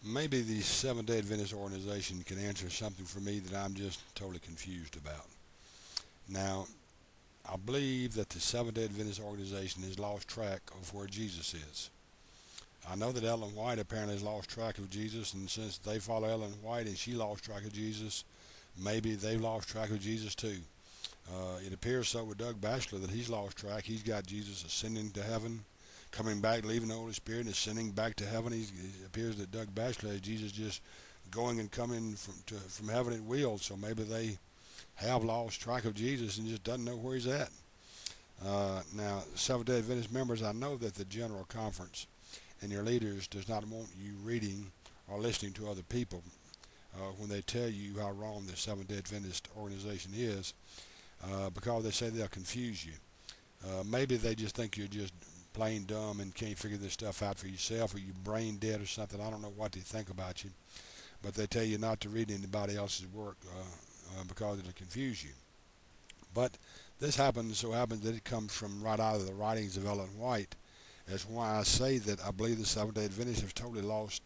Maybe the Seventh-day Adventist organization can answer something for me that I'm just totally confused about. Now, I believe that the Seventh-day Adventist organization has lost track of where Jesus is. I know that Ellen White apparently has lost track of Jesus, and since they follow Ellen White and she lost track of Jesus, maybe they've lost track of Jesus too. It appears so with Doug Batchelor that he's lost track. He's got Jesus ascending to heaven, coming back, leaving the Holy Spirit, and ascending back to heaven. It appears that Doug Batchelor has Jesus just going and coming from heaven at will. So maybe they have lost track of Jesus and just doesn't know where he's at. Now, Seventh-day Adventist members, I know that the General Conference and your leaders does not want you reading or listening to other people when they tell you how wrong the Seventh-day Adventist organization is, because they say they'll confuse you. Maybe they just think you're just plain dumb and can't figure this stuff out for yourself, or you're brain dead or something. I don't know what they think about you, but they tell you not to read anybody else's work because it'll confuse you. But this so happens that it comes from right out of the writings of Ellen White. That's why I say that I believe the Seventh-day Adventists have totally lost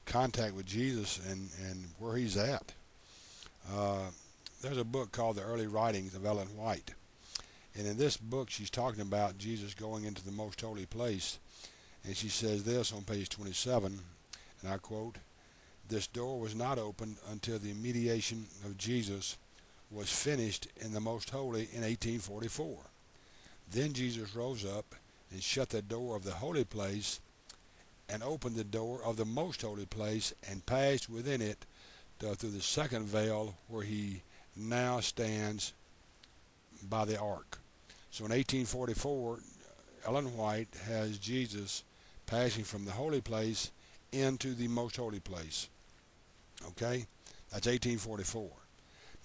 contact with Jesus and where he's at. There's a book called The Early Writings of Ellen White. And in this book, she's talking about Jesus going into the most holy place. And she says this on page 27, and I quote, "This door was not opened until the mediation of Jesus was finished in the most holy in 1844. Then Jesus rose up and shut the door of the holy place and opened the door of the most holy place and passed within it through the second veil where he now stands by the ark." So in 1844, Ellen White has Jesus passing from the holy place into the most holy place. Okay? That's 1844.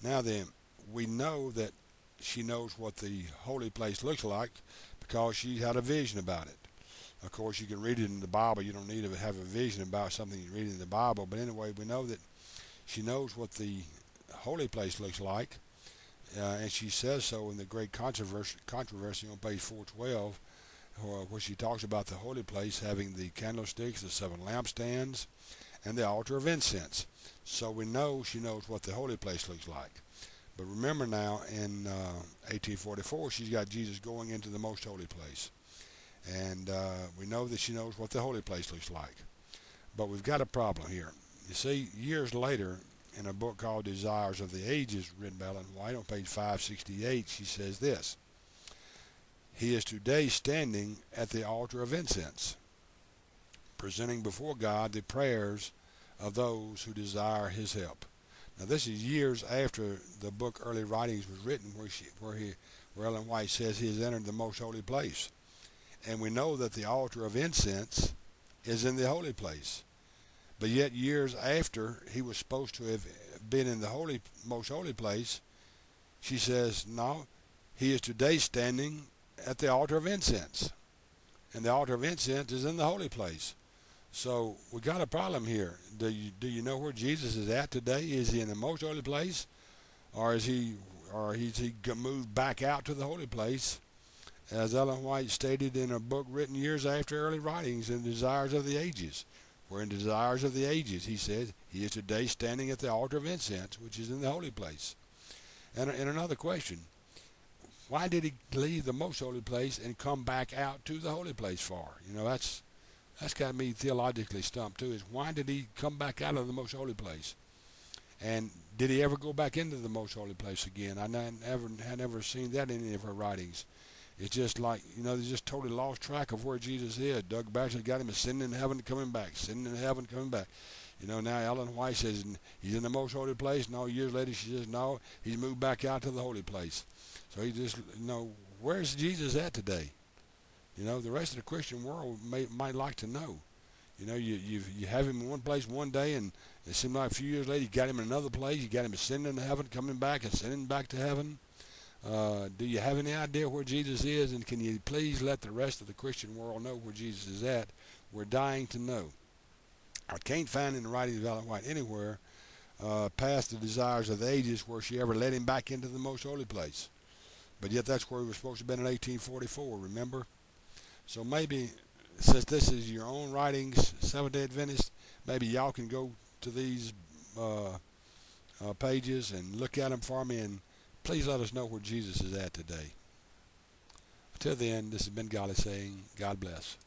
Now then, we know that she knows what the holy place looks like because she had a vision about it. Of course, you can read it in the Bible. You don't need to have a vision about something you read in the Bible. But anyway, we know that she knows what the holy place looks like. And she says so in the great controversy on page 412, where she talks about the holy place having the candlesticks, the seven lampstands, and the altar of incense. So we know she knows what the holy place looks like. But remember now, in 1844, she's got Jesus going into the most holy place. And we know that she knows what the holy place looks like. But we've got a problem here. You see, years later, in a book called Desires of the Ages, written by Ellen White, on page 568, she says this: "He is today standing at the altar of incense, presenting before God the prayers of those who desire his help." Now, this is years after the book Early Writings was written, where Ellen White says he has entered the most holy place. And we know that the altar of incense is in the holy place. But yet, years after he was supposed to have been in the most holy place, she says, no, he is today standing at the altar of incense. And the altar of incense is in the holy place. So we got a problem here. Do you know where Jesus is at today? Is he in the most holy place, or is he moved back out to the holy place, as Ellen White stated in a book written years after Early Writings in Desires of the Ages? Where in Desires of the Ages, he said, he is today standing at the altar of incense, which is in the holy place. And another question, why did he leave the most holy place and come back out to the holy place for? You know, that's got me theologically stumped too, is why did he come back out of the most holy place? And did he ever go back into the most holy place again? I had never seen that in any of her writings. It's just like, you know, they just totally lost track of where Jesus is. Doug Batchelor got him ascending in heaven and coming back, ascending in heaven coming back. You know, now Ellen White says he's in the most holy place. No, years later she says, no, he's moved back out to the holy place. So he just, you know, where's Jesus at today? You know, the rest of the Christian world might like to know. You know, you have him in one place one day, and it seemed like a few years later you got him in another place. You got him ascending to heaven, coming back, ascending back to heaven. Do you have any idea where Jesus is? And can you please let the rest of the Christian world know where Jesus is at? We're dying to know. I can't find in the writings of Ellen White anywhere past the Desires of the Ages where she ever led him back into the most holy place. But yet that's where he was supposed to have been in 1844, remember? So maybe, since this is your own writings, Seventh-day Adventist, maybe y'all can go to these pages and look at them for me, and please let us know where Jesus is at today. Till then, this has been Golly saying, God bless.